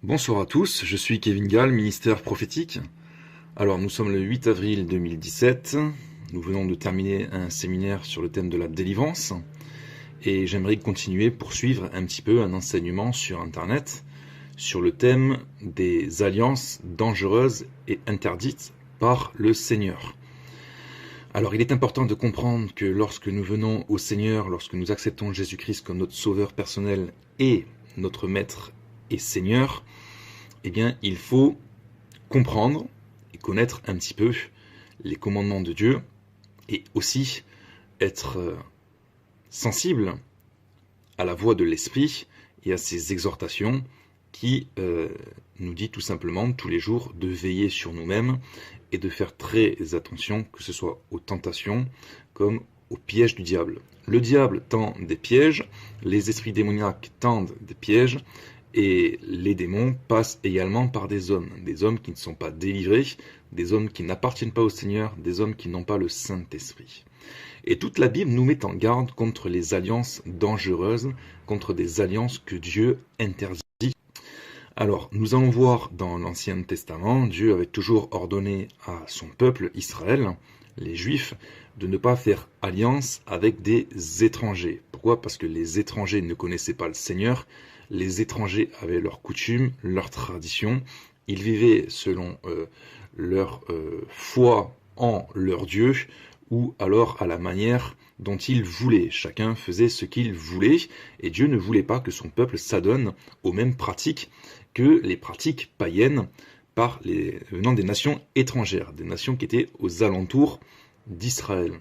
Bonsoir à tous, je suis Kevin Gall, ministère prophétique. Alors nous sommes le 8 avril 2017, nous venons de terminer un séminaire sur le thème de la délivrance et j'aimerais continuer, poursuivre un petit peu un enseignement sur internet sur le thème des alliances dangereuses et interdites par le Seigneur. Alors il est important de comprendre que lorsque nous venons au Seigneur, lorsque nous acceptons Jésus-Christ comme notre sauveur personnel et notre maître et Seigneur, eh bien il faut comprendre et connaître un petit peu les commandements de Dieu et aussi être sensible à la voix de l'Esprit et à ses exhortations qui nous dit tout simplement tous les jours de veiller sur nous-mêmes et de faire très attention, que ce soit aux tentations comme aux pièges du diable. Le diable tend des pièges, les esprits démoniaques tendent des pièges, et les démons passent également par des hommes qui ne sont pas délivrés, des hommes qui n'appartiennent pas au Seigneur, des hommes qui n'ont pas le Saint-Esprit. Et toute la Bible nous met en garde contre les alliances dangereuses, contre des alliances que Dieu interdit. Alors, nous allons voir dans l'Ancien Testament, Dieu avait toujours ordonné à son peuple Israël, les Juifs, de ne pas faire alliance avec des étrangers. Pourquoi ? Parce que les étrangers ne connaissaient pas le Seigneur, les étrangers avaient leurs coutumes, leurs traditions, ils vivaient selon leur foi en leur Dieu, ou alors à la manière dont ils voulaient. Chacun faisait ce qu'il voulait, et Dieu ne voulait pas que son peuple s'adonne aux mêmes pratiques que les pratiques païennes venant des nations étrangères, des nations qui étaient aux alentours d'Israël.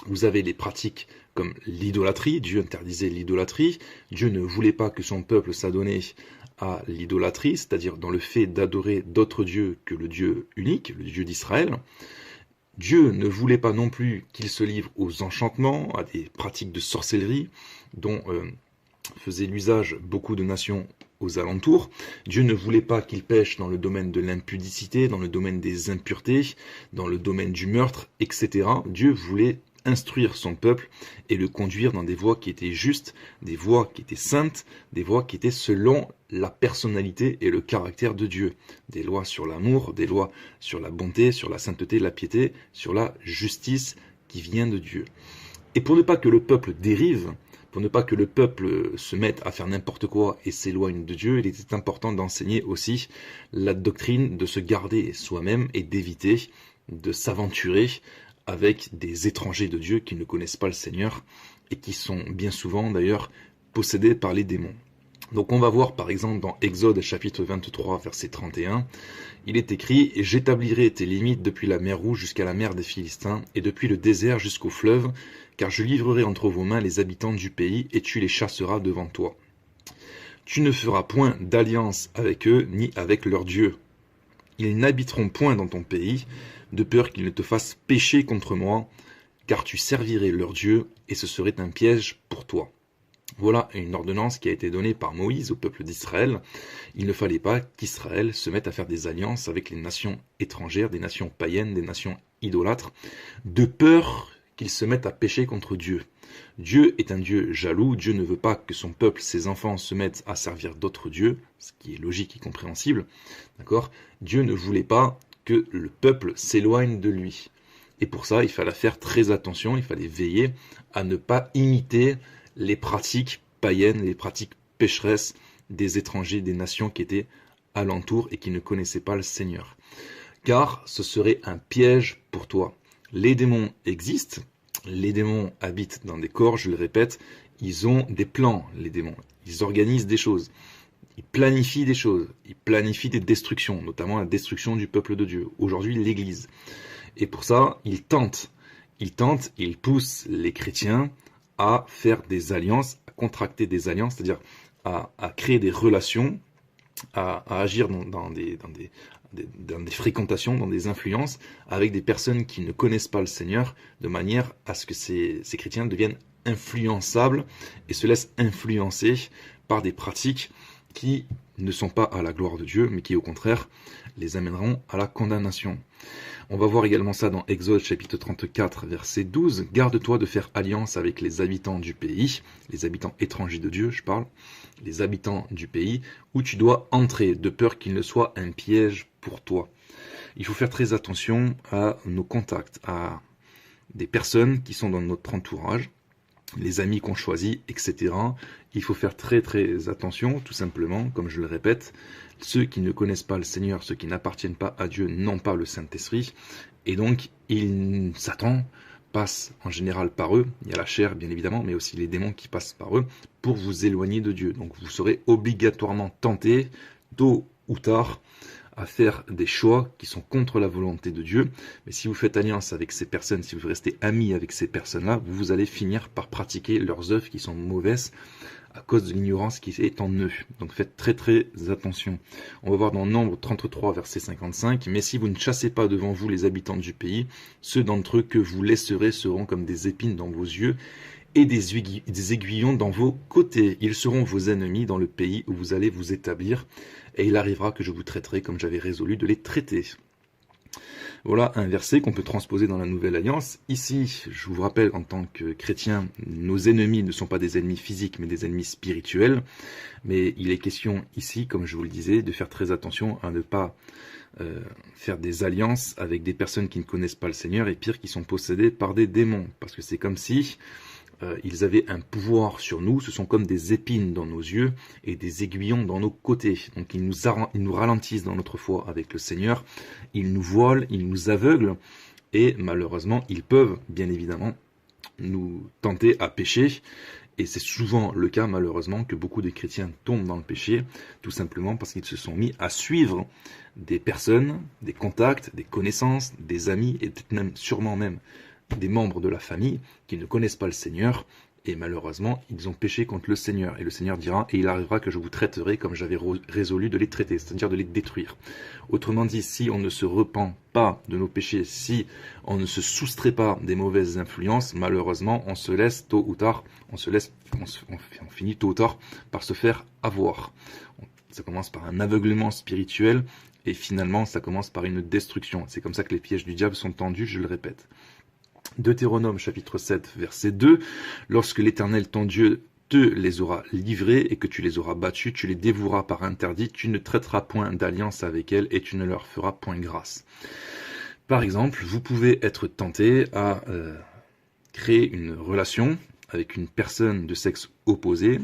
Vous avez les pratiques comme l'idolâtrie, Dieu interdisait l'idolâtrie, Dieu ne voulait pas que son peuple s'adonnait à l'idolâtrie, c'est-à-dire dans le fait d'adorer d'autres dieux que le Dieu unique, le Dieu d'Israël. Dieu ne voulait pas non plus qu'il se livre aux enchantements, à des pratiques de sorcellerie, dont faisaient l'usage beaucoup de nations aux alentours. Dieu ne voulait pas qu'il pêche dans le domaine de l'impudicité, dans le domaine des impuretés, dans le domaine du meurtre, etc. Dieu voulait instruire son peuple et le conduire dans des voies qui étaient justes, des voies qui étaient saintes, des voies qui étaient selon la personnalité et le caractère de Dieu. Des lois sur l'amour, des lois sur la bonté, sur la sainteté, la piété, sur la justice qui vient de Dieu. Et pour ne pas que le peuple dérive, pour ne pas que le peuple se mette à faire n'importe quoi et s'éloigne de Dieu, il était important d'enseigner aussi la doctrine de se garder soi-même et d'éviter de s'aventurer avec des étrangers de Dieu qui ne connaissent pas le Seigneur et qui sont bien souvent d'ailleurs possédés par les démons. Donc on va voir par exemple dans Exode chapitre 23 verset 31, il est écrit « J'établirai tes limites depuis la mer Rouge jusqu'à la mer des Philistins et depuis le désert jusqu'au fleuve, car je livrerai entre vos mains les habitants du pays et tu les chasseras devant toi. Tu ne feras point d'alliance avec eux ni avec leurs dieux. Ils n'habiteront point dans ton pays, de peur qu'ils ne te fassent pécher contre moi, car tu servirais leurs dieux et ce serait un piège pour toi. » Voilà une ordonnance qui a été donnée par Moïse au peuple d'Israël. Il ne fallait pas qu'Israël se mette à faire des alliances avec les nations étrangères, des nations païennes, des nations idolâtres, de peur qu'ils se mettent à pécher contre Dieu. Dieu est un Dieu jaloux, Dieu ne veut pas que son peuple, ses enfants, se mettent à servir d'autres dieux, ce qui est logique et compréhensible. D'accord ? Dieu ne voulait pas que le peuple s'éloigne de lui. Et pour ça, il fallait faire très attention, il fallait veiller à ne pas imiter les pratiques païennes, les pratiques pécheresses des étrangers, des nations qui étaient alentour et qui ne connaissaient pas le Seigneur. Car ce serait un piège pour toi. Les démons existent, les démons habitent dans des corps, je le répète, ils ont des plans, les démons. Ils organisent des choses, ils planifient des choses, ils planifient des destructions, notamment la destruction du peuple de Dieu, aujourd'hui l'Église. Et pour ça, ils poussent les chrétiens à faire des alliances, à contracter des alliances, c'est-à-dire à créer des relations, à agir dans des fréquentations, dans des influences, avec des personnes qui ne connaissent pas le Seigneur, de manière à ce que ces chrétiens deviennent influençables et se laissent influencer par des pratiques qui ne sont pas à la gloire de Dieu, mais qui au contraire les amèneront à la condamnation. On va voir également ça dans Exode chapitre 34 verset 12. Garde-toi de faire alliance avec les habitants du pays, les habitants étrangers de Dieu, je parle, les habitants du pays où tu dois entrer, de peur qu'il ne soit un piège pour toi. Il faut faire très attention à nos contacts, à des personnes qui sont dans notre entourage, les amis qu'on choisit, etc. Il faut faire très très attention, tout simplement, comme je le répète, ceux qui ne connaissent pas le Seigneur, ceux qui n'appartiennent pas à Dieu, n'ont pas le Saint-Esprit, et donc Satan passe en général par eux, il y a la chair bien évidemment, mais aussi les démons qui passent par eux, pour vous éloigner de Dieu. Donc vous serez obligatoirement tenté, tôt ou tard, à faire des choix qui sont contre la volonté de Dieu. Mais si vous faites alliance avec ces personnes, si vous restez amis avec ces personnes-là, vous allez finir par pratiquer leurs œuvres qui sont mauvaises à cause de l'ignorance qui est en eux. Donc faites très très attention. On va voir dans Nombre 33 verset 55, « Mais si vous ne chassez pas devant vous les habitants du pays, ceux d'entre eux que vous laisserez seront comme des épines dans vos yeux, et des aiguillons dans vos côtés. Ils seront vos ennemis dans le pays où vous allez vous établir, et il arrivera que je vous traiterai comme j'avais résolu de les traiter. » Voilà un verset qu'on peut transposer dans la Nouvelle Alliance. Ici, je vous rappelle, en tant que chrétien, nos ennemis ne sont pas des ennemis physiques, mais des ennemis spirituels. Mais il est question ici, comme je vous le disais, de faire très attention à ne pas faire des alliances avec des personnes qui ne connaissent pas le Seigneur, et pire, qui sont possédées par des démons. Parce que c'est comme si ils avaient un pouvoir sur nous, ce sont comme des épines dans nos yeux et des aiguillons dans nos côtés. Donc ils nous ralentissent dans notre foi avec le Seigneur, ils nous voilent, ils nous aveuglent, et malheureusement ils peuvent bien évidemment nous tenter à pécher. Et c'est souvent le cas malheureusement que beaucoup de chrétiens tombent dans le péché, tout simplement parce qu'ils se sont mis à suivre des personnes, des contacts, des connaissances, des amis, et peut-être même, sûrement même, des membres de la famille qui ne connaissent pas le Seigneur, et malheureusement ils ont péché contre le Seigneur, et le Seigneur dira, et il arrivera que je vous traiterai comme j'avais résolu de les traiter, c'est-à-dire de les détruire. Autrement dit, si on ne se repent pas de nos péchés, si on ne se soustrait pas des mauvaises influences, malheureusement on se laisse tôt ou tard, on finit tôt ou tard par se faire avoir. Ça commence par un aveuglement spirituel, et finalement ça commence par une destruction. C'est comme ça que les pièges du diable sont tendus, je le répète. Deutéronome chapitre 7 verset 2, « Lorsque l'Éternel ton Dieu te les aura livrés et que tu les auras battus, tu les dévoueras par interdit, tu ne traiteras point d'alliance avec elles et tu ne leur feras point grâce. » Par exemple, vous pouvez être tenté à créer une relation avec une personne de sexe opposé,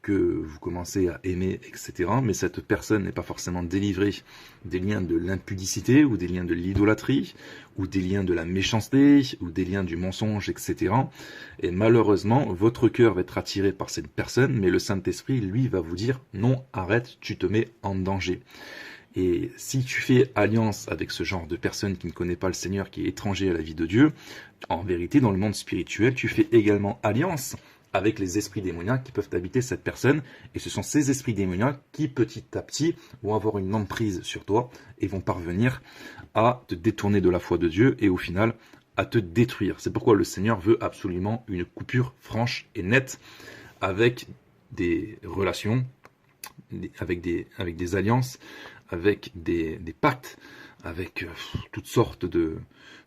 que vous commencez à aimer, etc. Mais cette personne n'est pas forcément délivrée des liens de l'impudicité, ou des liens de l'idolâtrie, ou des liens de la méchanceté, ou des liens du mensonge, etc. Et malheureusement, votre cœur va être attiré par cette personne, mais le Saint-Esprit, lui, va vous dire « Non, arrête, tu te mets en danger ». Et si tu fais alliance avec ce genre de personne qui ne connaît pas le Seigneur, qui est étranger à la vie de Dieu, en vérité, dans le monde spirituel, tu fais également alliance avec les esprits démoniaques qui peuvent habiter cette personne, et ce sont ces esprits démoniaques qui, petit à petit, vont avoir une emprise sur toi, et vont parvenir à te détourner de la foi de Dieu, et au final, à te détruire. C'est pourquoi le Seigneur veut absolument une coupure franche et nette avec des relations, avec des alliances, avec des pactes, avec toutes sortes de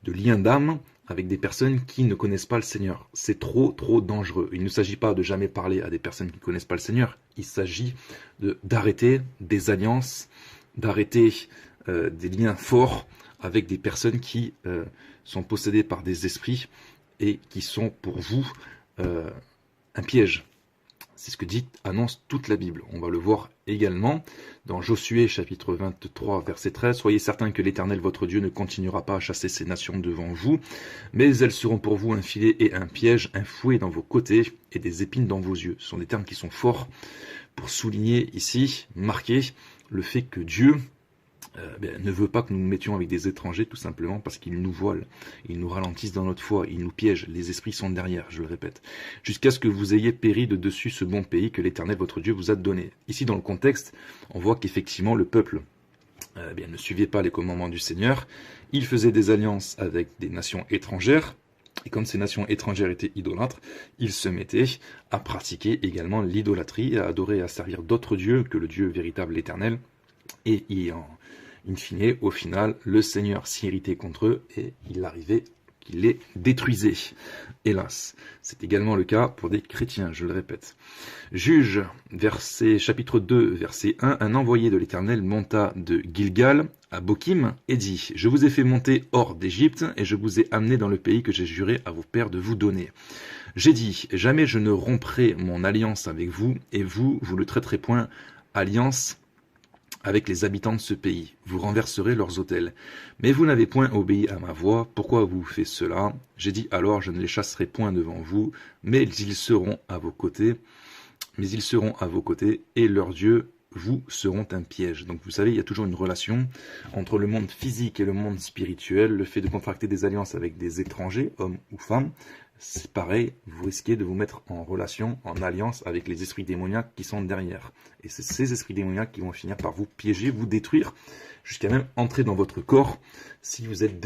liens d'âme, avec des personnes qui ne connaissent pas le Seigneur. C'est trop dangereux. Il ne s'agit pas de jamais parler à des personnes qui ne connaissent pas le Seigneur. Il s'agit d'arrêter des alliances, d'arrêter des liens forts avec des personnes qui sont possédées par des esprits et qui sont pour vous un piège. C'est ce que annonce toute la Bible. On va le voir également dans Josué chapitre 23 verset 13. « Soyez certains que l'Éternel votre Dieu ne continuera pas à chasser ces nations devant vous, mais elles seront pour vous un filet et un piège, un fouet dans vos côtés et des épines dans vos yeux. » Ce sont des termes qui sont forts pour souligner ici, marquer le fait que Dieu ne veut pas que nous nous mettions avec des étrangers, tout simplement parce qu'ils nous voilent, ils nous ralentissent dans notre foi, ils nous piègent, les esprits sont derrière, je le répète, jusqu'à ce que vous ayez péri de dessus ce bon pays que l'Éternel votre Dieu vous a donné. Ici dans le contexte, on voit qu'effectivement le peuple ne suivait pas les commandements du Seigneur, il faisait des alliances avec des nations étrangères, Et comme ces nations étrangères étaient idolâtres, ils se mettaient à pratiquer également l'idolâtrie, à adorer et à servir d'autres dieux que le Dieu véritable, l'Éternel. Et in fine, au final, le Seigneur s'irritait contre eux et il arrivait qu'il les détruisait. Hélas, c'est également le cas pour des chrétiens, je le répète. Juge, chapitre 2, verset 1, un envoyé de l'Éternel monta de Gilgal à Bokim et dit, je vous ai fait monter hors d'Égypte et je vous ai amené dans le pays que j'ai juré à vos pères de vous donner. J'ai dit, jamais je ne romprai mon alliance avec vous et vous ne traiterez point alliance avec les habitants de ce pays. Vous renverserez leurs autels. Mais vous n'avez point obéi à ma voix. Pourquoi vous faites cela? J'ai dit alors, je ne les chasserai point devant vous, mais ils seront à vos côtés. Et leurs dieux vous seront un piège. Donc vous savez, il y a toujours une relation entre le monde physique et le monde spirituel. Le fait de contracter des alliances avec des étrangers, hommes ou femmes, c'est pareil, vous risquez de vous mettre en relation, en alliance avec les esprits démoniaques qui sont derrière. Et c'est ces esprits démoniaques qui vont finir par vous piéger, vous détruire, jusqu'à même entrer dans votre corps si vous êtes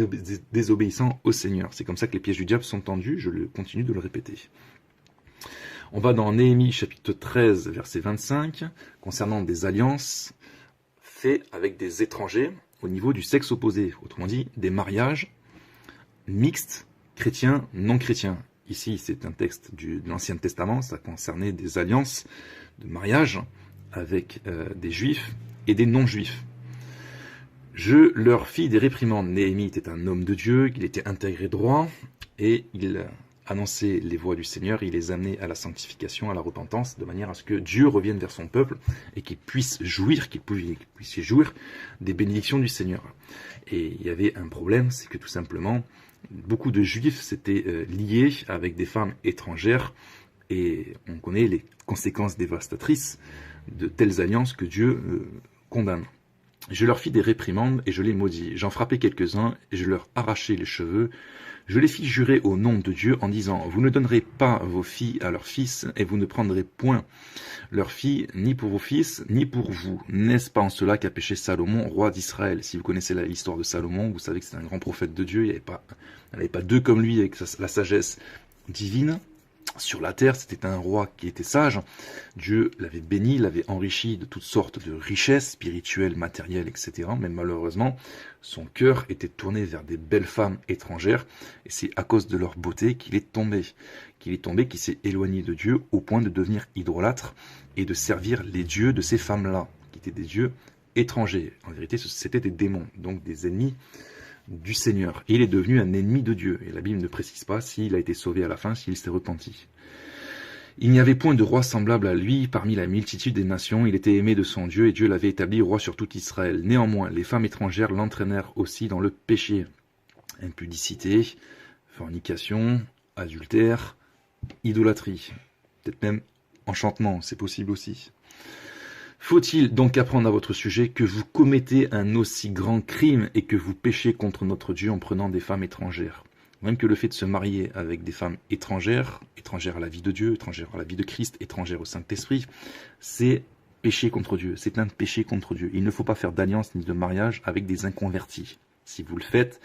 désobéissant au Seigneur. C'est comme ça que les pièges du diable sont tendus, je continue de le répéter. On va dans Néhémie chapitre 13, verset 25, concernant des alliances faites avec des étrangers au niveau du sexe opposé. Autrement dit, des mariages mixtes, chrétiens, non chrétiens. Ici, c'est un texte de l'Ancien Testament, ça concernait des alliances de mariage avec des juifs et des non-juifs. Je leur fis des réprimandes. Néhémie était un homme de Dieu, il était intégré droit, et il annonçait les voies du Seigneur, il les amenait à la sanctification, à la repentance, de manière à ce que Dieu revienne vers son peuple et qu'il puisse jouir des bénédictions du Seigneur. Et il y avait un problème, c'est que tout simplement, beaucoup de juifs s'étaient liés avec des femmes étrangères et on connaît les conséquences dévastatrices de telles alliances que Dieu condamne. Je leur fis des réprimandes et je les maudis. J'en frappai quelques-uns et je leur arrachai les cheveux. Je les fis jurer au nom de Dieu en disant, vous ne donnerez pas vos filles à leurs fils et vous ne prendrez point leurs filles ni pour vos fils ni pour vous. N'est-ce pas en cela qu'a péché Salomon, roi d'Israël? Si vous connaissez l'histoire de Salomon, vous savez que c'est un grand prophète de Dieu. Il n'y avait pas deux comme lui avec la sagesse divine. Sur la terre, c'était un roi qui était sage. Dieu l'avait béni, l'avait enrichi de toutes sortes de richesses spirituelles, matérielles, etc. Mais malheureusement, son cœur était tourné vers des belles femmes étrangères. Et c'est à cause de leur beauté qu'il est tombé. Qu'il s'est éloigné de Dieu au point de devenir idolâtre et de servir les dieux de ces femmes-là, qui étaient des dieux étrangers. En vérité, c'était des démons, donc des ennemis du Seigneur. Et il est devenu un ennemi de Dieu. Et la Bible ne précise pas s'il a été sauvé à la fin, s'il s'est repenti. Il n'y avait point de roi semblable à lui parmi la multitude des nations. Il était aimé de son Dieu et Dieu l'avait établi roi sur tout Israël. Néanmoins, les femmes étrangères l'entraînèrent aussi dans le péché. Impudicité, fornication, adultère, idolâtrie. Peut-être même enchantement, c'est possible aussi. Faut-il donc apprendre à votre sujet que vous commettez un aussi grand crime et que vous péchez contre notre Dieu en prenant des femmes étrangères? Même que le fait de se marier avec des femmes étrangères, étrangères à la vie de Dieu, étrangères à la vie de Christ, étrangères au Saint-Esprit, c'est péché contre Dieu, c'est un péché contre Dieu. Il ne faut pas faire d'alliance ni de mariage avec des inconvertis. Si vous le faites,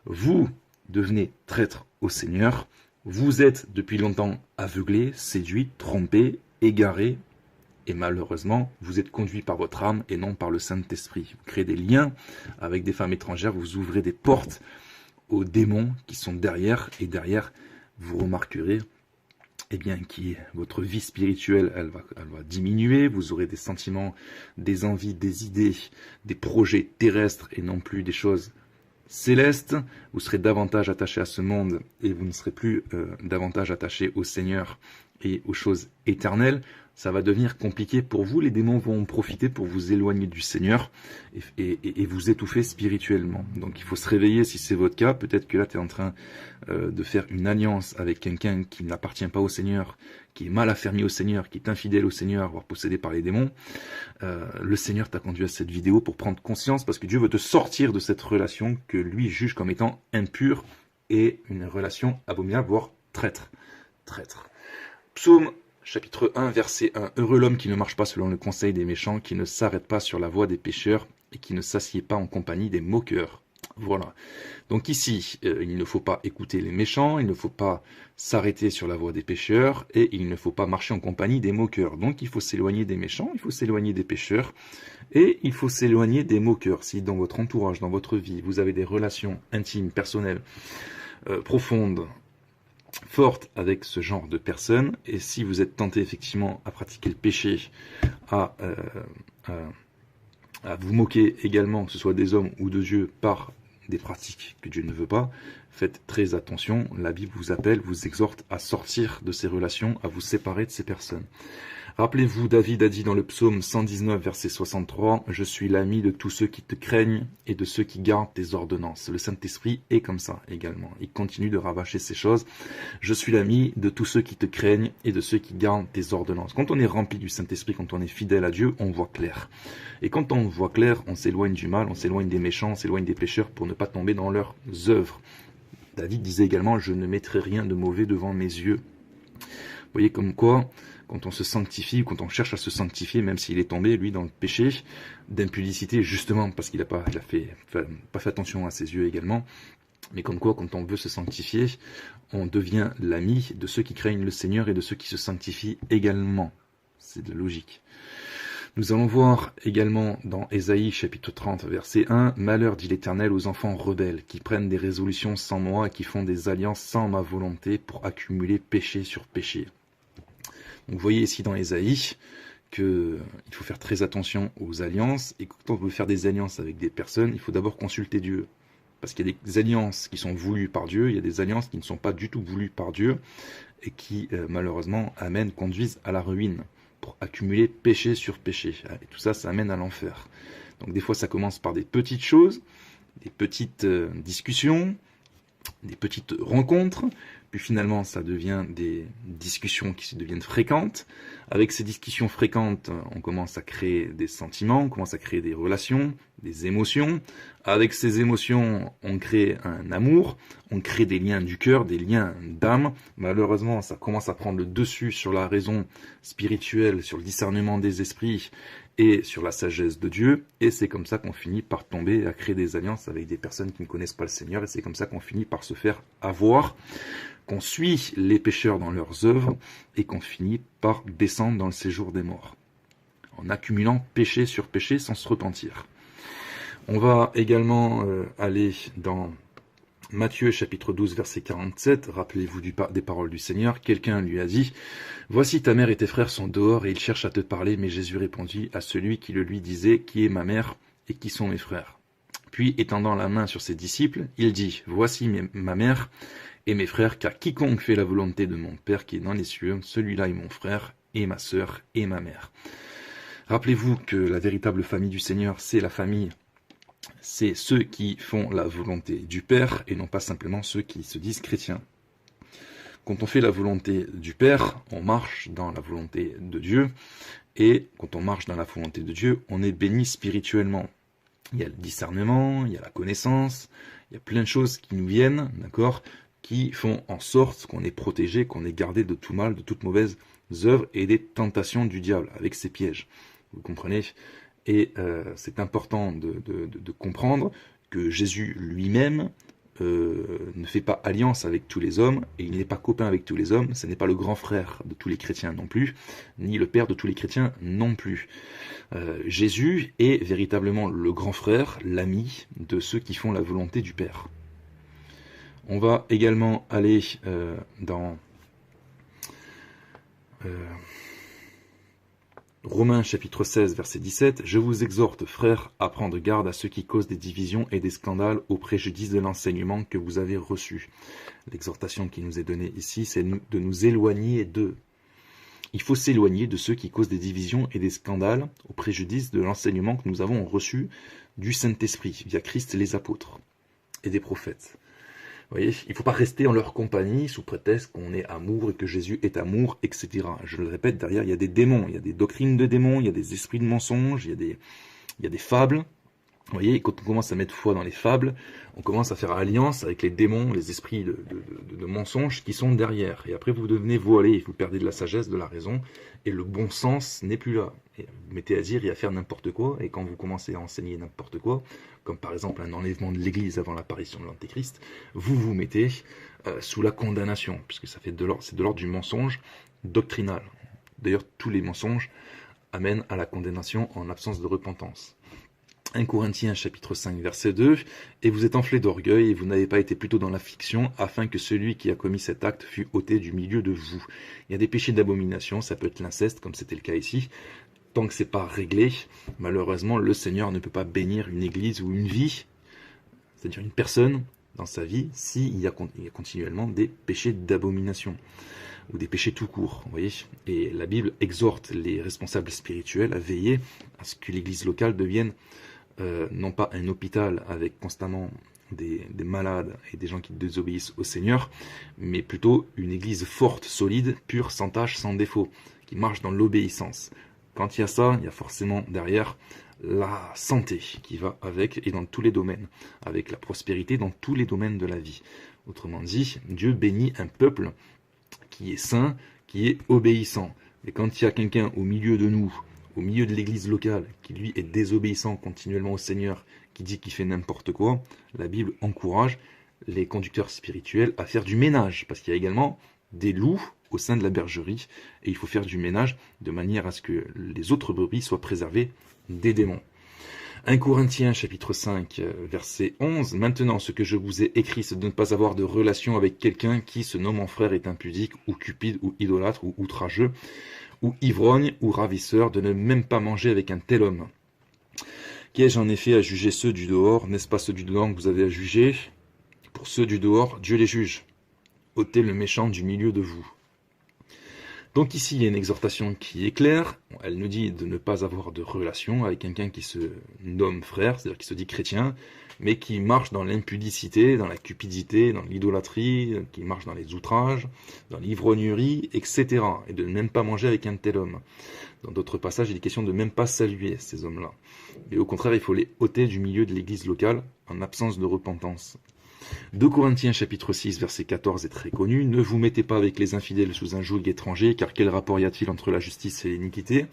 vous devenez traître au Seigneur, vous êtes depuis longtemps aveuglé, séduit, trompé, égaré, et malheureusement, vous êtes conduit par votre âme et non par le Saint-Esprit. Vous créez des liens avec des femmes étrangères, vous ouvrez des portes aux démons qui sont derrière, et derrière, vous remarquerez votre vie spirituelle, elle va diminuer, vous aurez des sentiments, des envies, des idées, des projets terrestres et non plus des choses célestes. Vous serez davantage attaché à ce monde et vous ne serez plus davantage attaché au Seigneur et aux choses éternelles. Ça va devenir compliqué pour vous. Les démons vont en profiter pour vous éloigner du Seigneur et vous étouffer spirituellement. Donc il faut se réveiller si c'est votre cas. Peut-être que là tu es en train de faire une alliance avec quelqu'un qui n'appartient pas au Seigneur, qui est mal affermi au Seigneur, qui est infidèle au Seigneur, voire possédé par les démons. Le Seigneur t'a conduit à cette vidéo pour prendre conscience, parce que Dieu veut te sortir de cette relation que lui juge comme étant impure et une relation abominable, voire traître. Psaume chapitre 1, verset 1. Heureux l'homme qui ne marche pas selon le conseil des méchants, qui ne s'arrête pas sur la voie des pécheurs et qui ne s'assied pas en compagnie des moqueurs. Voilà. Donc ici, il ne faut pas écouter les méchants, il ne faut pas s'arrêter sur la voie des pécheurs, et il ne faut pas marcher en compagnie des moqueurs. Donc il faut s'éloigner des méchants, il faut s'éloigner des pécheurs, et il faut s'éloigner des moqueurs. Si dans votre entourage, dans votre vie, vous avez des relations intimes, personnelles, profondes, fortes avec ce genre de personnes, et si vous êtes tenté effectivement à pratiquer le péché, à vous moquer également, que ce soit des hommes ou de Dieu, par des pratiques que Dieu ne veut pas, faites très attention. La Bible vous appelle, vous exhorte à sortir de ces relations, à vous séparer de ces personnes. Rappelez-vous, David a dit dans le psaume 119, verset 63, « Je suis l'ami de tous ceux qui te craignent et de ceux qui gardent tes ordonnances. » Le Saint-Esprit est comme ça également. Il continue de rabâcher ces choses. « Je suis l'ami de tous ceux qui te craignent et de ceux qui gardent tes ordonnances. » Quand on est rempli du Saint-Esprit, quand on est fidèle à Dieu, on voit clair. Et quand on voit clair, on s'éloigne du mal, on s'éloigne des méchants, on s'éloigne des pécheurs pour ne pas tomber dans leurs œuvres. David disait également « Je ne mettrai rien de mauvais devant mes yeux. » Vous voyez comme quoi, quand on se sanctifie, ou quand on cherche à se sanctifier, même s'il est tombé, lui, dans le péché d'impudicité, justement parce qu'il n'a pas fait attention à ses yeux également, mais comme quoi, quand on veut se sanctifier, on devient l'ami de ceux qui craignent le Seigneur et de ceux qui se sanctifient également. C'est de la logique. Nous allons voir également dans Ésaïe chapitre 30 verset 1, « Malheur, dit l'Éternel, aux enfants rebelles, qui prennent des résolutions sans moi et qui font des alliances sans ma volonté pour accumuler péché sur péché. » Donc vous voyez ici dans Ésaïe qu'il faut faire très attention aux alliances, et quand on veut faire des alliances avec des personnes, il faut d'abord consulter Dieu. Parce qu'il y a des alliances qui sont voulues par Dieu, il y a des alliances qui ne sont pas du tout voulues par Dieu, et qui malheureusement conduisent à la ruine, pour accumuler péché sur péché. Et tout ça, ça amène à l'enfer. Donc des fois, ça commence par des petites choses, des petites discussions, des petites rencontres, puis finalement ça devient des discussions qui deviennent fréquentes. Avec ces discussions fréquentes, on commence à créer des sentiments, on commence à créer des relations, des émotions. Avec ces émotions, on crée un amour, on crée des liens du cœur, des liens d'âme. Malheureusement, ça commence à prendre le dessus sur la raison spirituelle, sur le discernement des esprits et sur la sagesse de Dieu, et c'est comme ça qu'on finit par tomber à créer des alliances avec des personnes qui ne connaissent pas le Seigneur, et c'est comme ça qu'on finit par se faire avoir, qu'on suit les pécheurs dans leurs œuvres, et qu'on finit par descendre dans le séjour des morts, en accumulant péché sur péché sans se repentir. On va également aller dans Matthieu chapitre 12 verset 47, rappelez-vous des paroles du Seigneur, quelqu'un lui a dit « Voici ta mère et tes frères sont dehors et ils cherchent à te parler, mais Jésus répondit à celui qui le lui disait, qui est ma mère et qui sont mes frères. Puis étendant la main sur ses disciples, il dit « Voici ma mère et mes frères, car quiconque fait la volonté de mon Père qui est dans les cieux, celui-là est mon frère et ma sœur et ma mère. » Rappelez-vous que la véritable famille du Seigneur, c'est la famille. C'est ceux qui font la volonté du Père et non pas simplement ceux qui se disent chrétiens. Quand on fait la volonté du Père, on marche dans la volonté de Dieu, et quand on marche dans la volonté de Dieu, on est béni spirituellement. Il y a le discernement, il y a la connaissance, il y a plein de choses qui nous viennent, d'accord, qui font en sorte qu'on est protégé, qu'on est gardé de tout mal, de toutes mauvaises œuvres et des tentations du diable avec ses pièges. Vous comprenez ? Et c'est important de comprendre que Jésus lui-même ne fait pas alliance avec tous les hommes, et il n'est pas copain avec tous les hommes, ce n'est pas le grand frère de tous les chrétiens non plus, ni le père de tous les chrétiens non plus. Jésus est véritablement le grand frère, l'ami de ceux qui font la volonté du Père. On va également aller dans Romains chapitre 16, verset 17, « Je vous exhorte, frères, à prendre garde à ceux qui causent des divisions et des scandales au préjudice de l'enseignement que vous avez reçu. » L'exhortation qui nous est donnée ici, c'est de nous éloigner d'eux. Il faut s'éloigner de ceux qui causent des divisions et des scandales au préjudice de l'enseignement que nous avons reçu du Saint-Esprit, via Christ et les apôtres et des prophètes. Vous voyez, il ne faut pas rester en leur compagnie sous prétexte qu'on est amour et que Jésus est amour, etc. Je le répète, derrière, il y a des démons, il y a des doctrines de démons, il y a des esprits de mensonges, il y a des fables, Vous voyez, quand on commence à mettre foi dans les fables, on commence à faire alliance avec les démons, les esprits de mensonges qui sont derrière. Et après, vous devenez voilé, vous perdez de la sagesse, de la raison, et le bon sens n'est plus là. Et vous mettez à dire et à faire n'importe quoi, et quand vous commencez à enseigner n'importe quoi, comme par exemple un enlèvement de l'Église avant l'apparition de l'Antéchrist, vous vous mettez sous la condamnation, puisque c'est de l'ordre du mensonge doctrinal. D'ailleurs, tous les mensonges amènent à la condamnation en absence de repentance. 1 Corinthiens chapitre 5 verset 2, « Et vous êtes enflés d'orgueil, et vous n'avez pas été plutôt dans l'affliction, afin que celui qui a commis cet acte fût ôté du milieu de vous. » Il y a des péchés d'abomination, ça peut être l'inceste, comme c'était le cas ici. Tant que c'est pas réglé, malheureusement, le Seigneur ne peut pas bénir une église ou une vie, c'est-à-dire une personne dans sa vie, s'il y a continuellement des péchés d'abomination, ou des péchés tout court, vous voyez. Et la Bible exhorte les responsables spirituels à veiller à ce que l'église locale devienne non pas un hôpital avec constamment des malades et des gens qui désobéissent au Seigneur, mais plutôt une église forte, solide, pure, sans tache, sans défaut, qui marche dans l'obéissance. Quand il y a ça, il y a forcément derrière la santé qui va avec, et dans tous les domaines, avec la prospérité dans tous les domaines de la vie. Autrement dit, Dieu bénit un peuple qui est saint, qui est obéissant. Mais quand il y a quelqu'un au milieu de nous, au milieu de l'église locale, qui lui est désobéissant continuellement au Seigneur, qui dit qu'il fait n'importe quoi, la Bible encourage les conducteurs spirituels à faire du ménage, parce qu'il y a également des loups au sein de la bergerie, et il faut faire du ménage de manière à ce que les autres brebis soient préservées des démons. 1 Corinthiens chapitre 5 verset 11, « Maintenant ce que je vous ai écrit, c'est de ne pas avoir de relation avec quelqu'un qui se nomme en frère est impudique, ou cupide, ou idolâtre, ou outrageux, ou ivrogne, ou ravisseur, de ne même pas manger avec un tel homme. Qu'ai-je en effet à juger ceux du dehors? N'est-ce pas ceux du dedans que vous avez à juger? Pour ceux du dehors, Dieu les juge. Ôtez le méchant du milieu de vous. » Donc ici, il y a une exhortation qui est claire. Elle nous dit de ne pas avoir de relation avec quelqu'un qui se nomme frère, c'est-à-dire qui se dit chrétien, mais qui marche dans l'impudicité, dans la cupidité, dans l'idolâtrie, qui marche dans les outrages, dans l'ivrognerie, etc. Et de ne même pas manger avec un tel homme. Dans d'autres passages, il est question de même pas saluer ces hommes-là. Et au contraire, il faut les ôter du milieu de l'église locale en absence de repentance. 2 Corinthiens chapitre 6 verset 14 est très connu. « Ne vous mettez pas avec les infidèles sous un joug étranger, car quel rapport y a-t-il entre la justice et l'iniquité?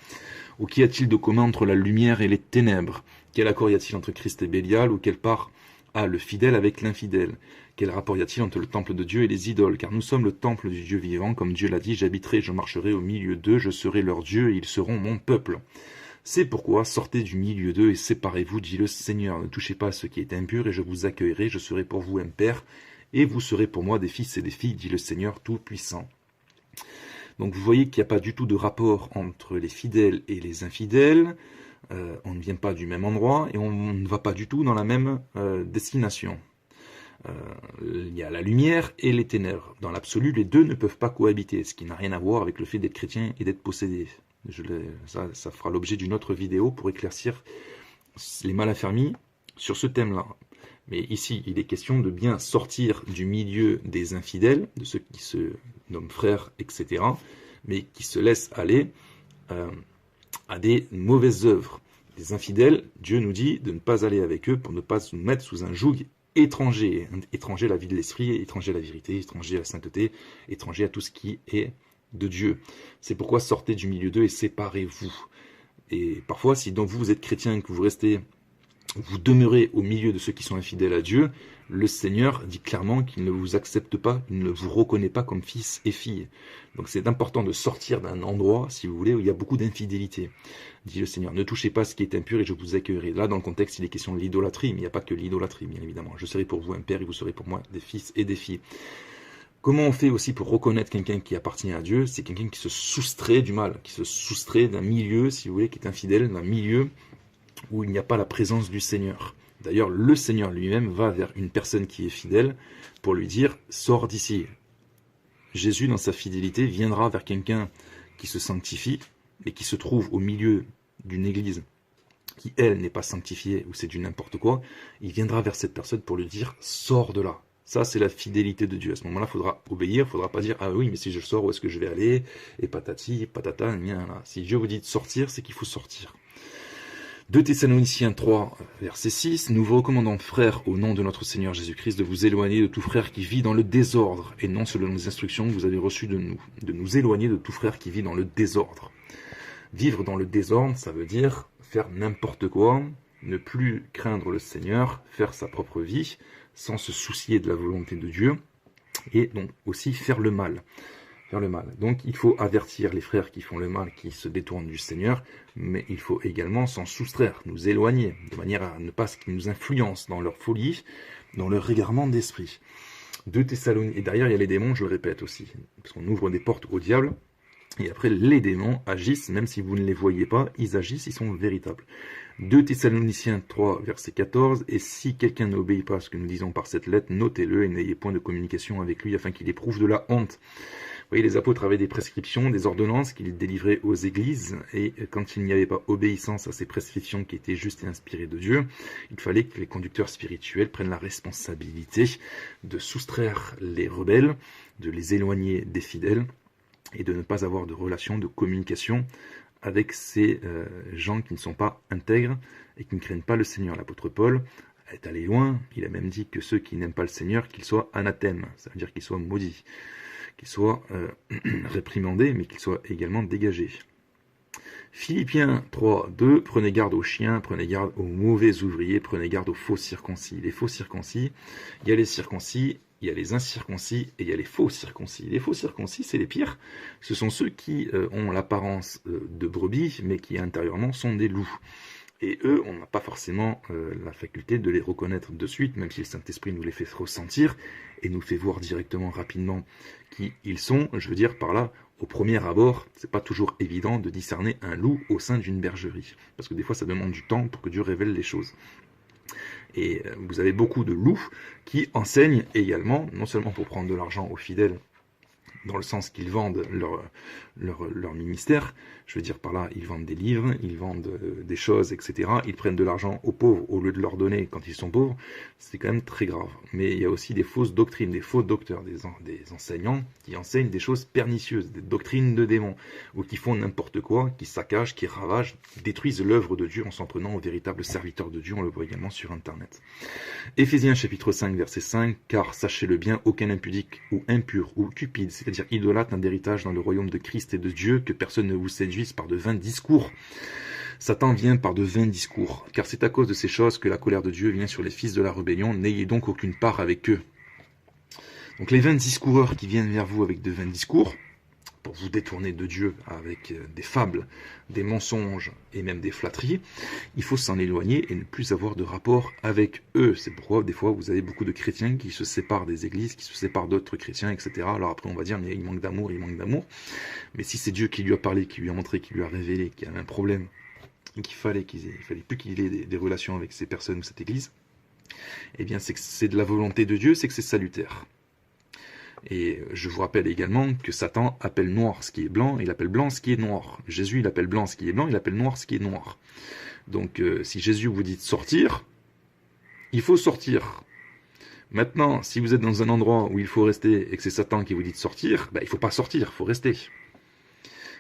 Ou qu'y a-t-il de commun entre la lumière et les ténèbres? Quel accord y a-t-il entre Christ et Bélial? Ou quelle part a le fidèle avec l'infidèle? Quel rapport y a-t-il entre le temple de Dieu et les idoles? Car nous sommes le temple du Dieu vivant, comme Dieu l'a dit, j'habiterai, je marcherai au milieu d'eux, je serai leur Dieu et ils seront mon peuple. C'est pourquoi sortez du milieu d'eux et séparez-vous, dit le Seigneur. Ne touchez pas à ce qui est impur et je vous accueillerai, je serai pour vous un père et vous serez pour moi des fils et des filles, dit le Seigneur Tout-Puissant. » Donc vous voyez qu'il n'y a pas du tout de rapport entre les fidèles et les infidèles. On ne vient pas du même endroit et on ne va pas du tout dans la même destination. Il y a la lumière et les ténèbres. Dans l'absolu, les deux ne peuvent pas cohabiter, ce qui n'a rien à voir avec le fait d'être chrétien et d'être possédé. Ça fera l'objet d'une autre vidéo pour éclaircir les mal-affermis sur ce thème-là. Mais ici, il est question de bien sortir du milieu des infidèles, de ceux qui se nomment frères, etc., mais qui se laissent aller à des mauvaises œuvres. Les infidèles, Dieu nous dit de ne pas aller avec eux pour ne pas se mettre sous un joug étranger. Étranger à la vie de l'esprit, étranger à la vérité, étranger à la sainteté, étranger à tout ce qui est de Dieu. C'est pourquoi sortez du milieu d'eux et séparez-vous. Et parfois, si donc vous êtes chrétien et que vous demeurez au milieu de ceux qui sont infidèles à Dieu, le Seigneur dit clairement qu'il ne vous accepte pas, il ne vous reconnaît pas comme fils et filles. Donc c'est important de sortir d'un endroit, si vous voulez, où il y a beaucoup d'infidélité. Dit le Seigneur, ne touchez pas ce qui est impur et je vous accueillerai. Là, dans le contexte, il est question de l'idolâtrie, mais il n'y a pas que l'idolâtrie, bien évidemment. Je serai pour vous un père et vous serez pour moi des fils et des filles. Comment on fait aussi pour reconnaître quelqu'un qui appartient à Dieu? C'est quelqu'un qui se soustrait du mal, qui se soustrait d'un milieu, si vous voulez, qui est infidèle, d'un milieu où il n'y a pas la présence du Seigneur. D'ailleurs, le Seigneur lui-même va vers une personne qui est fidèle pour lui dire « Sors d'ici ». Jésus, dans sa fidélité, viendra vers quelqu'un qui se sanctifie, mais qui se trouve au milieu d'une église qui, elle, n'est pas sanctifiée, ou c'est du n'importe quoi. Il viendra vers cette personne pour lui dire « Sors de là ». Ça, c'est la fidélité de Dieu. À ce moment-là, il faudra obéir, il ne faudra pas dire « Ah oui, mais si je sors, où est-ce que je vais aller ?» Et patati, patata, là. Si Dieu vous dit de sortir, c'est qu'il faut sortir. 2 Thessaloniciens 3, verset 6, nous vous recommandons, frères, au nom de notre Seigneur Jésus-Christ, de vous éloigner de tout frère qui vit dans le désordre, et non selon les instructions que vous avez reçues de nous éloigner de tout frère qui vit dans le désordre. Vivre dans le désordre, ça veut dire faire n'importe quoi, ne plus craindre le Seigneur, faire sa propre vie, sans se soucier de la volonté de Dieu, et donc aussi faire le mal. Donc il faut avertir les frères qui font le mal, qui se détournent du Seigneur, mais il faut également s'en soustraire, nous éloigner, de manière à ne pas ce qui nous influence dans leur folie, dans leur égarement d'esprit. 2 Thessaloniciens, et derrière il y a les démons, je le répète aussi, parce qu'on ouvre des portes au diable, et après les démons agissent, même si vous ne les voyez pas, ils agissent, ils sont véritables. 2 Thessaloniciens 3, verset 14, et si quelqu'un n'obéit pas à ce que nous disons par cette lettre, notez-le et n'ayez point de communication avec lui afin qu'il éprouve de la honte. Vous voyez, les apôtres avaient des prescriptions, des ordonnances qu'ils délivraient aux églises, et quand il n'y avait pas obéissance à ces prescriptions qui étaient justes et inspirées de Dieu, il fallait que les conducteurs spirituels prennent la responsabilité de soustraire les rebelles, de les éloigner des fidèles, et de ne pas avoir de relation, de communication avec ces gens qui ne sont pas intègres et qui ne craignent pas le Seigneur. L'apôtre Paul est allé loin, il a même dit que ceux qui n'aiment pas le Seigneur, qu'ils soient anathèmes, ça veut dire qu'ils soient maudits, qu'ils soient réprimandés, mais qu'ils soient également dégagés. Philippiens 3, 2, prenez garde aux chiens, prenez garde aux mauvais ouvriers, prenez garde aux faux circoncis. Les faux circoncis, il y a les circoncis, il y a les incirconcis et il y a les faux circoncis. Les faux circoncis, c'est les pires. Ce sont ceux qui ont l'apparence de brebis, mais qui intérieurement sont des loups. Et eux, on n'a pas forcément la faculté de les reconnaître de suite, même si le Saint-Esprit nous les fait ressentir et nous fait voir directement, rapidement qui ils sont. Je veux dire par là, au premier abord, c'est pas toujours évident de discerner un loup au sein d'une bergerie. Parce que des fois, ça demande du temps pour que Dieu révèle les choses. Et vous avez beaucoup de loups qui enseignent également, non seulement pour prendre de l'argent aux fidèles, dans le sens qu'ils vendent leur ministère, je veux dire par là, ils vendent des livres, ils vendent des choses, etc. Ils prennent de l'argent aux pauvres au lieu de leur donner quand ils sont pauvres, c'est quand même très grave. Mais il y a aussi des fausses doctrines, des faux docteurs, des enseignants qui enseignent des choses pernicieuses, des doctrines de démons, ou qui font n'importe quoi, qui saccagent, qui ravagent, qui détruisent l'œuvre de Dieu en s'en prenant aux véritables serviteurs de Dieu, on le voit également sur Internet. Éphésiens chapitre 5, verset 5, car sachez-le bien, aucun impudique ou impur ou cupide, c'est-à-dire idolâtre, n'a d'héritage dans le royaume de Christ et de Dieu, que personne ne vous séduise par de vains discours. Satan vient par de vains discours, car c'est à cause de ces choses que la colère de Dieu vient sur les fils de la rébellion, n'ayez donc aucune part avec eux. Donc les vains discoureurs qui viennent vers vous avec de vains discours, pour vous détourner de Dieu avec des fables, des mensonges et même des flatteries, il faut s'en éloigner et ne plus avoir de rapport avec eux. C'est pourquoi des fois vous avez beaucoup de chrétiens qui se séparent des églises, qui se séparent d'autres chrétiens, etc. Alors après on va dire mais il manque d'amour, il manque d'amour. Mais si c'est Dieu qui lui a parlé, qui lui a montré, qui lui a révélé qu'il y avait un problème, et qu'il fallait plus qu'il ait des relations avec ces personnes ou cette église, eh bien c'est que c'est de la volonté de Dieu, c'est que c'est salutaire. Et je vous rappelle également que Satan appelle noir ce qui est blanc, il appelle blanc ce qui est noir. Jésus, il appelle blanc ce qui est blanc, il appelle noir ce qui est noir. Donc si Jésus vous dit de sortir, il faut sortir. Maintenant, si vous êtes dans un endroit où il faut rester et que c'est Satan qui vous dit de sortir, il ne faut pas sortir, il faut rester.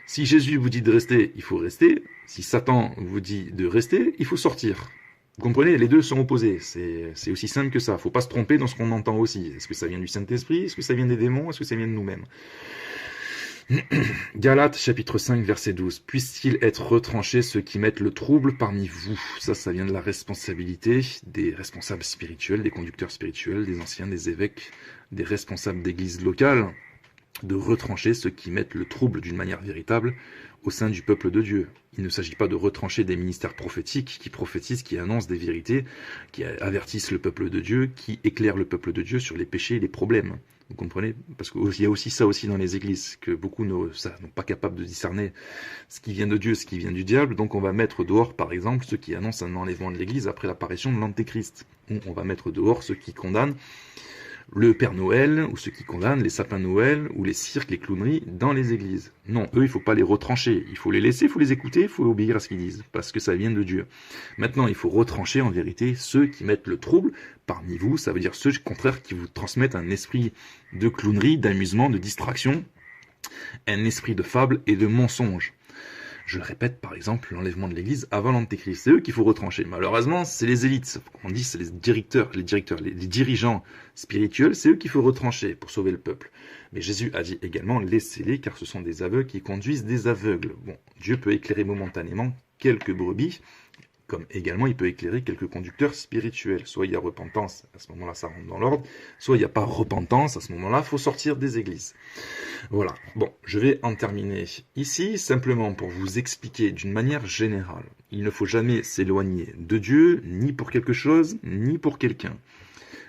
Si Jésus vous dit de rester, il faut rester. Si Satan vous dit de rester, il faut sortir. Vous comprenez, les deux sont opposés, c'est aussi simple que ça. Il ne faut pas se tromper dans ce qu'on entend aussi. Est-ce que ça vient du Saint-Esprit? Est-ce que ça vient des démons? Est-ce que ça vient de nous-mêmes? Galates chapitre 5 verset 12. Puissent-ils être retranchés ceux qui mettent le trouble parmi vous? Ça vient de la responsabilité des responsables spirituels, des conducteurs spirituels, des anciens, des évêques, des responsables d'églises locales, de retrancher ceux qui mettent le trouble d'une manière véritable au sein du peuple de Dieu. Il ne s'agit pas de retrancher des ministères prophétiques qui prophétisent, qui annoncent des vérités, qui avertissent le peuple de Dieu, qui éclairent le peuple de Dieu sur les péchés et les problèmes. Vous comprenez? Parce qu'il y a aussi ça aussi dans les églises, que beaucoup n'ont pas capables de discerner ce qui vient de Dieu, ce qui vient du diable. Donc on va mettre dehors, par exemple, ceux qui annoncent un enlèvement de l'église après l'apparition de l'Antéchrist. Ou on va mettre dehors ceux qui condamnent le Père Noël, ou ceux qui condamnent les sapins Noël, ou les cirques, les clowneries dans les églises. Non, eux, il ne faut pas les retrancher. Il faut les laisser, il faut les écouter, il faut obéir à ce qu'ils disent, parce que ça vient de Dieu. Maintenant, il faut retrancher en vérité ceux qui mettent le trouble parmi vous. Ça veut dire ceux, au contraire, qui vous transmettent un esprit de clownerie, d'amusement, de distraction, un esprit de fable et de mensonge. Je le répète, par exemple, l'enlèvement de l'Église avant l'Antéchrist. C'est eux qu'il faut retrancher. Malheureusement, c'est les élites. On dit c'est les dirigeants spirituels, c'est eux qu'il faut retrancher pour sauver le peuple. Mais Jésus a dit également, laissez-les, car ce sont des aveugles qui conduisent des aveugles. Bon, Dieu peut éclairer momentanément quelques brebis, comme également il peut éclairer quelques conducteurs spirituels. Soit il y a repentance, à ce moment-là ça rentre dans l'ordre, soit il n'y a pas repentance, à ce moment-là il faut sortir des églises. Voilà, bon, je vais en terminer ici, simplement pour vous expliquer d'une manière générale. Il ne faut jamais s'éloigner de Dieu, ni pour quelque chose, ni pour quelqu'un.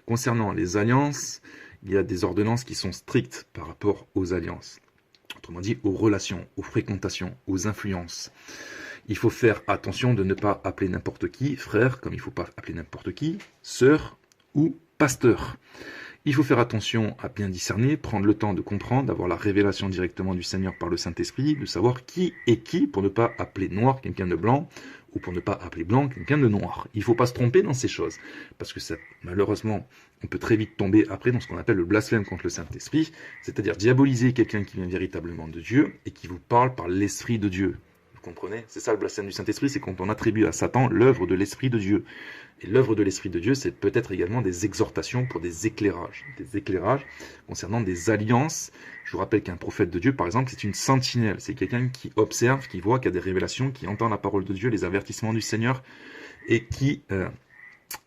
Concernant les alliances, il y a des ordonnances qui sont strictes par rapport aux alliances. Autrement dit, aux relations, aux fréquentations, aux influences. Il faut faire attention de ne pas appeler n'importe qui frère, comme il ne faut pas appeler n'importe qui sœur ou pasteur. Il faut faire attention à bien discerner, prendre le temps de comprendre, d'avoir la révélation directement du Seigneur par le Saint-Esprit, de savoir qui est qui, pour ne pas appeler noir quelqu'un de blanc, ou pour ne pas appeler blanc quelqu'un de noir. Il ne faut pas se tromper dans ces choses, parce que ça, malheureusement, on peut très vite tomber après dans ce qu'on appelle le blasphème contre le Saint-Esprit, c'est-à-dire diaboliser quelqu'un qui vient véritablement de Dieu, et qui vous parle par l'Esprit de Dieu. Vous comprenez? C'est ça le blasphème du Saint-Esprit, c'est quand on attribue à Satan l'œuvre de l'Esprit de Dieu. Et l'œuvre de l'Esprit de Dieu, c'est peut-être également des exhortations pour des éclairages concernant des alliances. Je vous rappelle qu'un prophète de Dieu, par exemple, c'est une sentinelle. C'est quelqu'un qui observe, qui voit, qui a des révélations, qui entend la parole de Dieu, les avertissements du Seigneur, et qui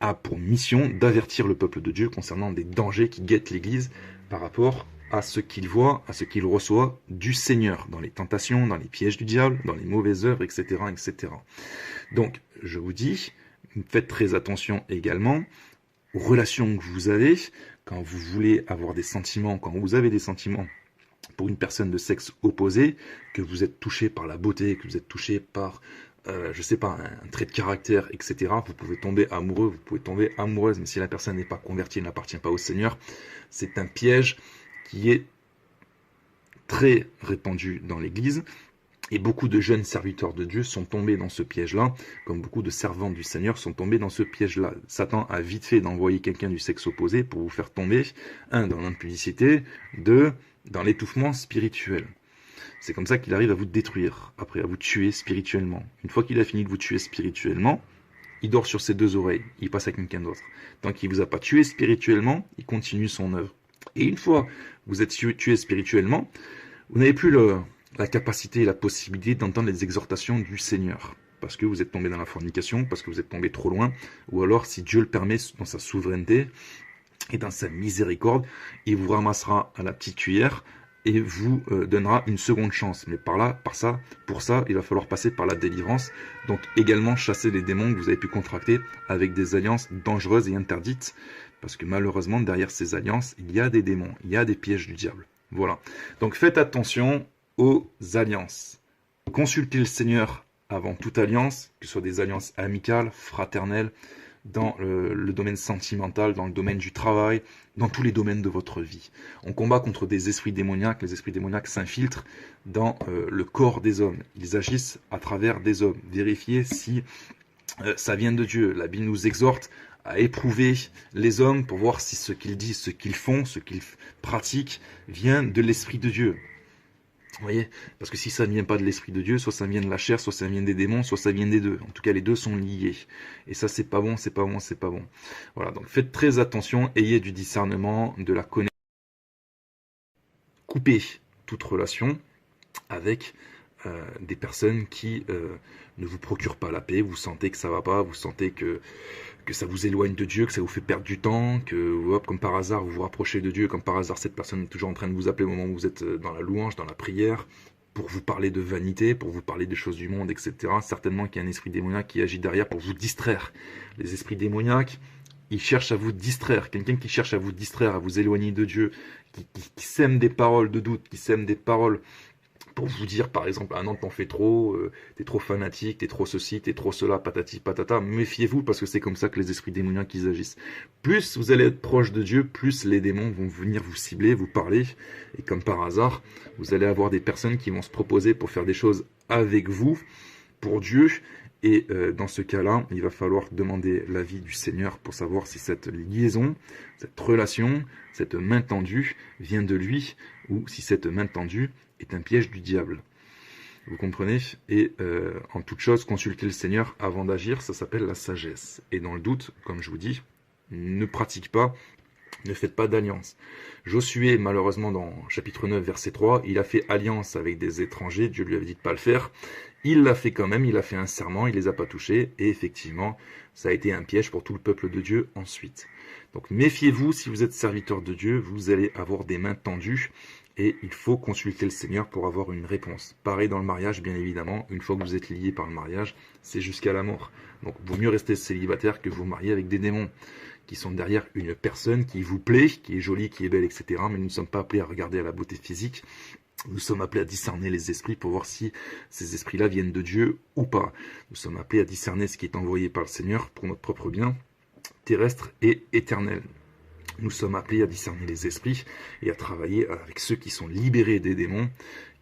a pour mission d'avertir le peuple de Dieu concernant des dangers qui guettent l'Église par rapport à ce qu'il voit, à ce qu'il reçoit du Seigneur, dans les tentations, dans les pièges du diable, dans les mauvaises œuvres, etc., etc. Donc, je vous dis, faites très attention également aux relations que vous avez, quand vous voulez avoir des sentiments, quand vous avez des sentiments pour une personne de sexe opposé, que vous êtes touché par la beauté, que vous êtes touché par, je sais pas, un trait de caractère, etc. Vous pouvez tomber amoureux, vous pouvez tomber amoureuse, mais si la personne n'est pas convertie, elle n'appartient pas au Seigneur, c'est un piège qui est très répandu dans l'Église, et beaucoup de jeunes serviteurs de Dieu sont tombés dans ce piège-là, comme beaucoup de servantes du Seigneur sont tombés dans ce piège-là. Satan a vite fait d'envoyer quelqu'un du sexe opposé pour vous faire tomber, 1, dans l'impudicité, 2, dans l'étouffement spirituel. C'est comme ça qu'il arrive à vous détruire, après à vous tuer spirituellement. Une fois qu'il a fini de vous tuer spirituellement, il dort sur ses 2 oreilles, il passe à quelqu'un d'autre. Tant qu'il ne vous a pas tué spirituellement, il continue son œuvre. Et une fois que vous êtes tué spirituellement, vous n'avez plus la capacité et la possibilité d'entendre les exhortations du Seigneur. Parce que vous êtes tombé dans la fornication, parce que vous êtes tombé trop loin, ou alors, si Dieu le permet, dans sa souveraineté et dans sa miséricorde, il vous ramassera à la petite cuillère et vous donnera une seconde chance. Mais pour ça, il va falloir passer par la délivrance. Donc également chasser les démons que vous avez pu contracter avec des alliances dangereuses et interdites. Parce que malheureusement, derrière ces alliances, il y a des démons, il y a des pièges du diable. Voilà. Donc faites attention aux alliances. Consultez le Seigneur avant toute alliance, que ce soit des alliances amicales, fraternelles, dans le domaine sentimental, dans le domaine du travail, dans tous les domaines de votre vie. On combat contre des esprits démoniaques. Les esprits démoniaques s'infiltrent dans le corps des hommes. Ils agissent à travers des hommes. Vérifiez si ça vient de Dieu. La Bible nous exhorte à éprouver les hommes pour voir si ce qu'ils disent, ce qu'ils font, ce qu'ils pratiquent vient de l'Esprit de Dieu. Vous voyez? Parce que si ça ne vient pas de l'Esprit de Dieu, soit ça vient de la chair, soit ça vient des démons, soit ça vient des deux. En tout cas, les deux sont liés. Et ça, c'est pas bon, c'est pas bon, c'est pas bon. Voilà, donc faites très attention, ayez du discernement, de la connaissance. Coupez toute relation avec des personnes qui ne vous procurent pas la paix, vous sentez que ça va pas, vous sentez que ça vous éloigne de Dieu, que ça vous fait perdre du temps, que hop, comme par hasard vous vous rapprochez de Dieu, comme par hasard cette personne est toujours en train de vous appeler au moment où vous êtes dans la louange, dans la prière, pour vous parler de vanité, pour vous parler des choses du monde, etc. Certainement qu'il y a un esprit démoniaque qui agit derrière pour vous distraire. Les esprits démoniaques, ils cherchent à vous distraire. Quelqu'un qui cherche à vous distraire, à vous éloigner de Dieu, qui sème des paroles de doute, qui sème des paroles pour vous dire, par exemple, ah non, t'en fais trop, t'es trop fanatique, t'es trop ceci, t'es trop cela, patati patata. Méfiez-vous parce que c'est comme ça que les esprits démoniaques ils agissent. Plus vous allez être proche de Dieu, plus les démons vont venir vous cibler, vous parler. Et comme par hasard, vous allez avoir des personnes qui vont se proposer pour faire des choses avec vous, pour Dieu. Et dans ce cas-là, il va falloir demander l'avis du Seigneur pour savoir si cette liaison, cette relation, cette main tendue vient de lui ou si cette main tendue est un piège du diable. Vous comprenez? Et en toute chose, consulter le Seigneur avant d'agir, ça s'appelle la sagesse. Et dans le doute, comme je vous dis, ne pratique pas, ne faites pas d'alliance. Josué, malheureusement, dans chapitre 9, verset 3, il a fait alliance avec des étrangers, Dieu lui avait dit de ne pas le faire. Il l'a fait quand même, il a fait un serment, il les a pas touchés, et effectivement, ça a été un piège pour tout le peuple de Dieu ensuite. Donc méfiez-vous, si vous êtes serviteur de Dieu, vous allez avoir des mains tendues, et il faut consulter le Seigneur pour avoir une réponse. Pareil dans le mariage, bien évidemment, une fois que vous êtes lié par le mariage, c'est jusqu'à la mort. Donc vaut mieux rester célibataire que vous marier avec des démons, qui sont derrière une personne qui vous plaît, qui est jolie, qui est belle, etc. Mais nous ne sommes pas appelés à regarder à la beauté physique, nous sommes appelés à discerner les esprits pour voir si ces esprits-là viennent de Dieu ou pas. Nous sommes appelés à discerner ce qui est envoyé par le Seigneur pour notre propre bien, terrestre et éternel. Nous sommes appelés à discerner les esprits et à travailler avec ceux qui sont libérés des démons,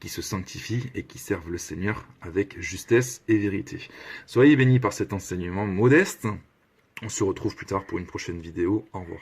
qui se sanctifient et qui servent le Seigneur avec justesse et vérité. Soyez bénis par cet enseignement modeste. On se retrouve plus tard pour une prochaine vidéo. Au revoir.